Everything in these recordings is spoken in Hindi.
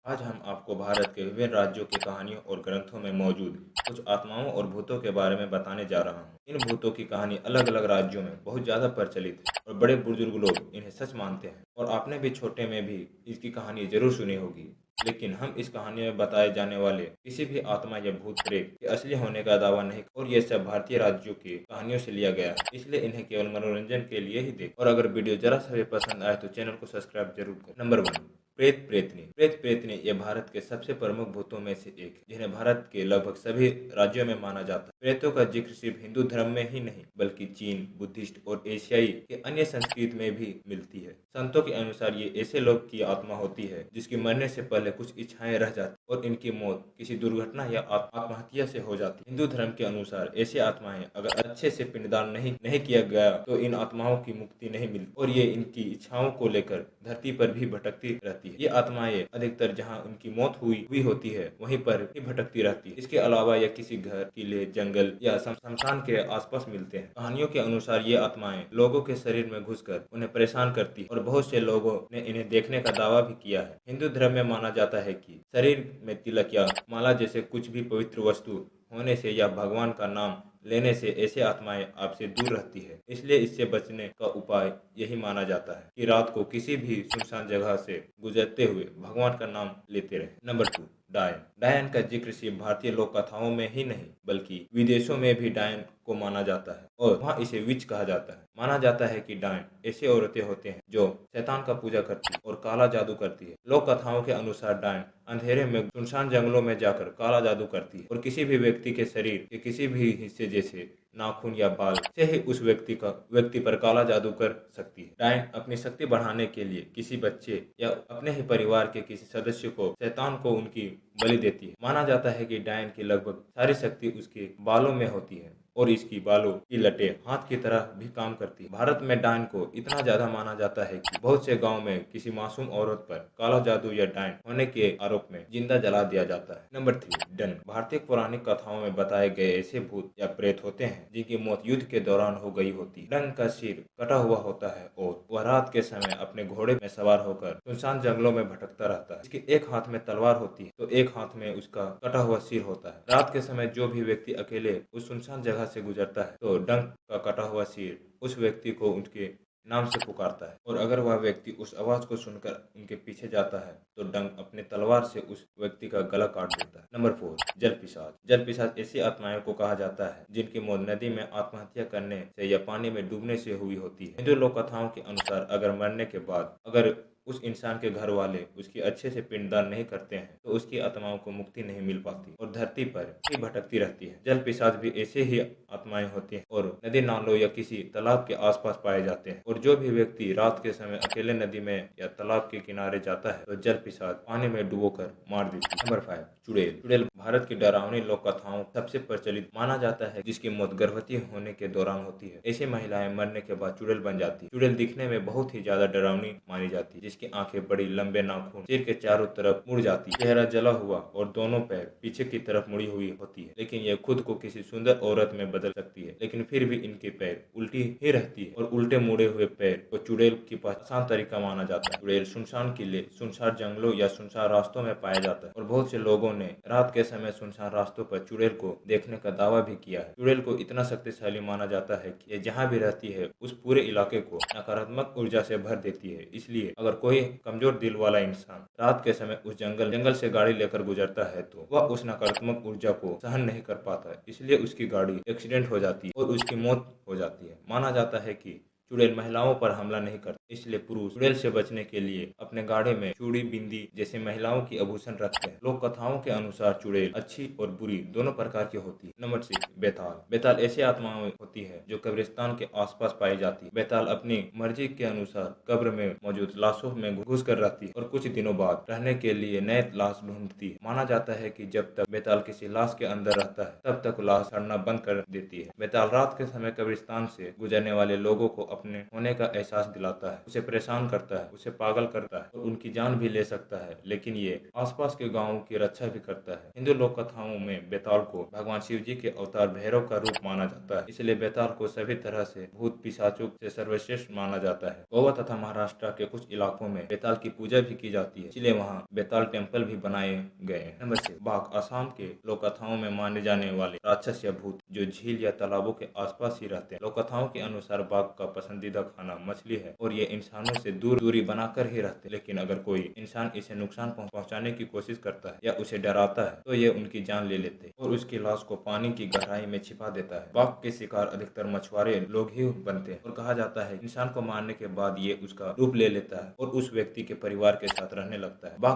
आज हम आपको भारत के विभिन्न राज्यों की कहानियों और ग्रंथों में मौजूद कुछ आत्माओं और भूतों के बारे में बताने जा रहा हूँ। इन भूतों की कहानी अलग अलग राज्यों में बहुत ज़्यादा प्रचलित है और बड़े बुजुर्ग लोग इन्हें सच मानते हैं और आपने भी छोटे में भी इसकी कहानी जरूर सुनी होगी। लेकिन हम इस कहानी में बताए जाने वाले किसी भी आत्मा या भूत प्रेत के असली होने का दावा नहीं और ये सब भारतीय राज्यों की कहानियों से लिया गया है, इसलिए इन्हें केवल मनोरंजन के लिए ही देखें। और अगर वीडियो जरा सा भी पसंद आए तो चैनल को सब्सक्राइब जरूर करें। नंबर 1, प्रेत प्रेतनी। प्रेत प्रेतनी ये भारत के सबसे प्रमुख भूतों में से एक है, जिन्हें भारत के लगभग सभी राज्यों में माना जाता है। प्रेतों का जिक्र सिर्फ हिंदू धर्म में ही नहीं बल्कि चीन, बुद्धिस्ट और एशियाई के अन्य संस्कृति में भी मिलती है। संतों के अनुसार ये ऐसे लोग की आत्मा होती है जिसकी मरने से पहले कुछ इच्छाएं रह जाती और इनकी मौत किसी दुर्घटना या आत्महत्या से हो जाती। हिंदू धर्म के अनुसार ऐसी आत्माएं अगर अच्छे से पिंडदान नहीं किया गया तो इन आत्माओं की मुक्ति नहीं मिलती और ये इनकी इच्छाओं को लेकर धरती पर भी भटकती रहती है। ये आत्माएं अधिकतर जहाँ उनकी मौत हुई होती है वहीं पर ही भटकती रहती है। इसके अलावा यह किसी घर, किले, जंगल या शमशान के आसपास मिलते हैं। कहानियों के अनुसार ये आत्माएं लोगों के शरीर में घुसकर उन्हें परेशान करती है और बहुत से लोगों ने इन्हें देखने का दावा भी किया है। हिंदू धर्म में माना जाता है कि शरीर में तिलक या माला जैसे कुछ भी पवित्र वस्तु होने से या भगवान का नाम लेने से ऐसी आत्माएं आपसे दूर रहती है। इसलिए इससे बचने का उपाय यही माना जाता है कि रात को किसी भी सुनसान जगह से गुजरते हुए भगवान का नाम लेते रहे। नंबर 2, डायन। डायन का जिक्र सिर्फ भारतीय लोक कथाओं में ही नहीं बल्कि विदेशों में भी डायन को माना जाता है और वहाँ इसे विच कहा जाता है। माना जाता है कि डायन ऐसी औरतें होते हैं जो शैतान का पूजा करती और काला जादू करती है। लोक कथाओं के अनुसार डायन अंधेरे में सुनसान जंगलों में जाकर काला जादू करती है और किसी भी व्यक्ति के शरीर के किसी भी हिस्से जैसे नाखून या बाल से ही उस व्यक्ति पर काला जादू कर सकती है। डायन अपनी शक्ति बढ़ाने के लिए किसी बच्चे या अपने ही परिवार के किसी सदस्य को शैतान को उनकी बलि देती है। माना जाता है कि डायन की लगभग सारी शक्ति उसके बालों में होती है और इसकी बालों की लटें हाथ की तरह भी काम करती है। भारत में डायन को इतना ज्यादा माना जाता है कि बहुत से गांव में किसी मासूम औरत पर काला जादू या डायन होने के आरोप में जिंदा जला दिया जाता है। Number 3, done. भारतीय पौराणिक कथाओं में बताए गए ऐसे भूत या प्रेत होते हैं जिनकी मौत युद्ध के दौरान हो गई होती है। डन का सिर कटा हुआ होता है और वह रात के समय अपने घोड़े में सवार होकर सुनसान जंगलों में भटकता रहता है। इसके एक हाथ में तलवार होती है तो एक हाथ में उसका कटा हुआ सिर होता है। रात के समय जो भी व्यक्ति अकेले उस सुनसान जगह से गुजरता है तो डंक का कटा हुआ सिर उस व्यक्ति को उनके नाम से पुकारता है और अगर वह व्यक्ति उस आवाज को सुनकर उनके पीछे जाता है तो डंक अपने तलवार से उस व्यक्ति का गला काट देता है। नंबर 4, जल पिशाच। जल पिशाच ऐसी आत्माओं को कहा जाता है जिनकी मौत नदी में आत्महत्या करने से या पानी में डूबने से हुई होती है। हिंदू लोक कथाओं के अनुसार अगर मरने के बाद अगर उस इंसान के घर वाले उसकी अच्छे से पिंडदान नहीं करते हैं तो उसकी आत्माओं को मुक्ति नहीं मिल पाती और धरती पर ही भटकती रहती है। जल पिशाच भी ऐसे ही आत्माएं होती हैं और नदी, नालों या किसी तालाब के आसपास पाए जाते हैं और जो भी व्यक्ति रात के समय अकेले नदी में या तालाब के किनारे जाता है तो जल पिशाच पानी में डुबोकर मार देती है। नंबर 5, चुड़ैल। चुड़ैल भारत की डरावनी लोक कथाओं सबसे प्रचलित माना जाता है जिसकी मौत गर्भवती होने के दौरान होती है। ऐसी महिलाएं मरने के बाद चुड़ैल बन जाती है। चुड़ैल दिखने में बहुत ही ज्यादा डरावनी मानी जाती है, जिसकी आंखें बड़ी, लंबे नाखून सिर के चारों तरफ मुड़ जाती है, चेहरा जला हुआ और दोनों पैर पीछे की तरफ मुड़ी हुई होती है। लेकिन यह खुद को किसी सुंदर औरत में बदल सकती है, लेकिन फिर भी इनके पैर उल्टी ही रहती है और उल्टे मुड़े हुए पैर को चुड़ैल की आसान तरीका माना जाता है। चुड़ैल सुनसान किले, सुनसान जंगलों या सुनसान रास्तों में पाया जाता है और बहुत से लोगों ने रात के समय सुनसान रास्तों पर चुड़ैल को देखने का दावा भी किया है। चुड़ैल को इतना शक्तिशाली माना जाता है कि ये जहाँ भी रहती है उस पूरे इलाके को नकारात्मक ऊर्जा से भर देती है। इसलिए अगर कोई कमजोर दिल वाला इंसान रात के समय उस जंगल से गाड़ी लेकर गुजरता है तो वह उस नकारात्मक ऊर्जा को सहन नहीं कर पाता है, इसलिए उसकी गाड़ी एक्सीडेंट हो जाती है और उसकी मौत हो जाती है। माना जाता है कि चुड़ैल महिलाओं पर हमला नहीं करती, इसलिए पुरुष चुड़ैल से बचने के लिए अपने गाड़ी में चूड़ी, बिंदी जैसे महिलाओं की आभूषण रखते हैं। लोक कथाओं के अनुसार चुड़ैल अच्छी और बुरी दोनों प्रकार की होती है। नंबर 6, बेताल। बेताल ऐसी आत्माएं होती है जो कब्रिस्तान के आसपास पाई जाती है। बेताल अपनी मर्जी के अनुसार कब्र में मौजूद लाशों में घुस कर रहती है और कुछ दिनों बाद रहने के लिए नए लाश ढूंढती है। माना जाता है कि जब तक बेताल किसी लाश के अंदर रहता है तब तक लाश सड़ना बंद कर देती है। बेताल रात के समय कब्रिस्तान से गुजरने वाले लोगों को अपने होने का एहसास दिलाता है, उसे परेशान करता है, उसे पागल करता है और उनकी जान भी ले सकता है, लेकिन ये आसपास के गांवों की रक्षा भी करता है। हिंदू लोक कथाओं में बेताल को भगवान शिव जी के अवतार भैरव का रूप माना जाता है, इसलिए बेताल को सभी तरह से भूत पिशाचों से सर्वश्रेष्ठ माना जाता है। गोवा तथा महाराष्ट्र के कुछ इलाकों में बेताल की पूजा भी की जाती है, इसलिए वहाँ बेताल टेम्पल भी बनाए गए हैं। नंबर 6, बाघ। असम के लोक कथाओं में माने जाने वाले राक्षस या भूत जो झील या तालाबों के आसपास ही रहते हैं। लोक कथाओं के अनुसार बाघ का पसंदीदा खाना मछली है और ये इंसानों से दूरी बनाकर ही रहते हैं, लेकिन अगर कोई इंसान इसे नुकसान पहुंचाने की कोशिश करता है या उसे डराता है तो ये उनकी जान ले लेते हैं और उसकी लाश को पानी की गहराई में छिपा देता है। बाघ के शिकार अधिकतर मछुआरे लोग ही बनते हैं और कहा जाता है इंसान को मारने के बाद ये उसका रूप ले लेता है और उस व्यक्ति के परिवार के साथ रहने लगता है। बाघ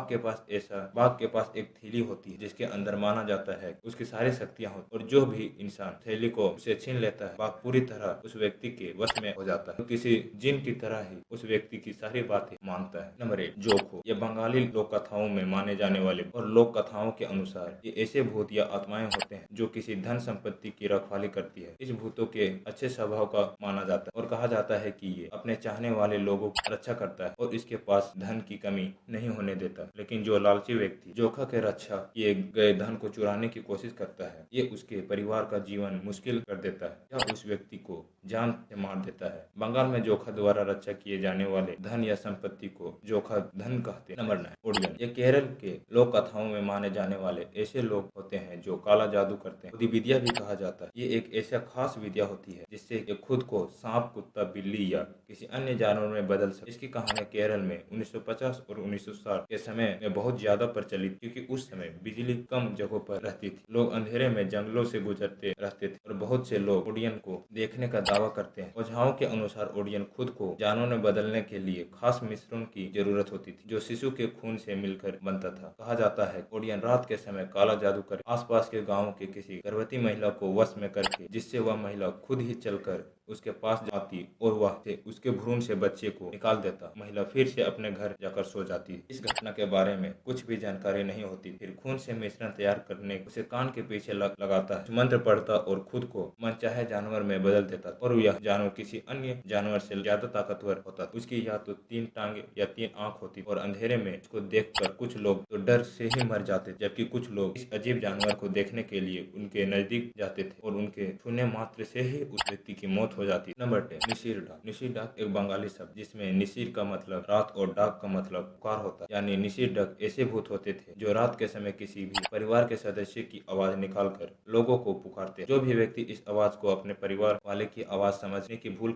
के पास एक थैली होती है जिसके अंदर माना जाता है उसकी सारी शक्तियां होती है और जो भी इंसान थैली को उसे छीन लेता है बाघ पूरी तरह उस व्यक्ति के वश में हो जाता है, तो किसी जिन की तरह ही उस व्यक्ति की सारी बातें मानता है। नंबर 8, जोखो। ये बंगाली लोक कथाओं में माने जाने वाले और लोक कथाओं के अनुसार ये ऐसे भूत या आत्माएं होते हैं जो किसी धन संपत्ति की रखवाली करती है। इस भूतों के अच्छे स्वभाव का माना जाता है और कहा जाता है कि ये अपने चाहने वाले लोगों की रक्षा करता है और इसके पास धन की कमी नहीं होने देता, लेकिन जो लालची व्यक्ति जोखा के रक्षा किए गए धन को चुराने की कोशिश करता है ये उसके परिवार का जीवन मुश्किल कर देता है या उस व्यक्ति को जान से मार देता है। बंगाल में जोखा द्वारा रक्षा किए जाने वाले धन या संपत्ति को जोखा धन कहते हैं। नंबर 9, ओडियन। ये केरल के लोक कथाओं में माने जाने वाले ऐसे लोग होते हैं जो काला जादू करते हैं, विद्या भी कहा जाता है। ये एक ऐसा खास विद्या होती है जिससे ये खुद को सांप, कुत्ता, बिल्ली या किसी अन्य जानवर में बदल सकते। इसकी कहानी केरल में 1950 और 1960 के समय में बहुत ज्यादा प्रचलित, क्योंकि उस समय बिजली कम जगहों पर रहती थी, लोग अंधेरे में जंगलों से गुजरते रहते थे और बहुत से लोग ओडियन को देखने का दावा करते हैं। ओझाओं के अनुसार ओडियन खुद को जानवर में बदलने के लिए खास मिश्रण की जरूरत होती थी जो शिशु के खून से मिलकर बनता था। कहा जाता है ओडियन रात के समय काला जादू कर आसपास के गाँव के किसी गर्भवती महिला को वश में करके, जिससे वह महिला खुद ही चलकर उसके पास जाती और वह से उसके भ्रूण से बच्चे को निकाल देता। महिला फिर से अपने घर जाकर सो जाती। इस घटना के बारे में कुछ भी जानकारी नहीं होती। फिर खून से मिश्रण तैयार करने उसे कान के पीछे लगाता है, मंत्र पढ़ता और खुद को मनचाहे जानवर में बदल देता और यह जानवर किसी अन्य जानवर से ज्यादा ताकतवर होता। उसकी या तो 3 टांगे या 3 आंख होती और अंधेरे में उसको देखकर कुछ लोग तो डर से ही मर जाते, जबकि कुछ लोग इस अजीब जानवर को देखने के लिए उनके नजदीक जाते थे और उनके छूने मात्र से ही उस व्यक्ति की मौत हो जाती। नंबर 10, निशिर डाक। निशिर डाक एक बंगाली शब्द जिसमें निशिर का मतलब रात और डाक का मतलब पुकार होता है, यानी निशिर डाक ऐसे भूत होते थे जो रात के समय किसी भी परिवार के सदस्य की आवाज निकालकर लोगों को पुकारते। जो भी व्यक्ति इस आवाज को अपने परिवार वाले की आवाज समझने की भूल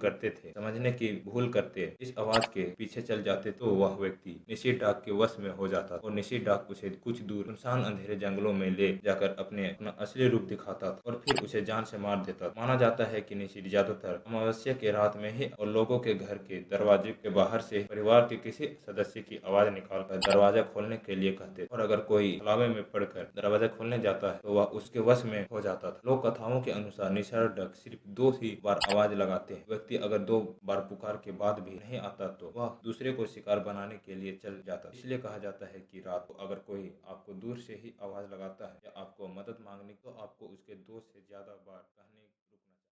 करते इस आवाज के पीछे चल जाते तो वह व्यक्ति निशिर डाक के वश में हो जाता और निशिर डाक उसे कुछ दूर सुनसान अंधेरे जंगलों में ले जाकर अपना असली रूप दिखाता और फिर उसे जान से मार देता। माना जाता है कि निशिर ज्यादातर अमावस्या के रात में ही और लोगों के घर के दरवाजे के बाहर से परिवार के किसी सदस्य की आवाज निकालकर दरवाजा खोलने के लिए कहते और अगर कोई हलावे में पड़कर दरवाजा खोलने जाता है तो वह उसके वश में हो जाता था। लोक कथाओं के अनुसार निशिर डाक सिर्फ 2 ही बार आवाज लगाते हैं। व्यक्ति अगर 2 बार पुकार के बाद भी नहीं आता तो वह दूसरे को शिकार बनाने के लिए चल जाता। इसलिए कहा जाता है कि रात को अगर कोई आपको दूर से ही आवाज लगाता है या आपको मदद मांगने तो आपको उसके 2 से ज्यादा बार कहने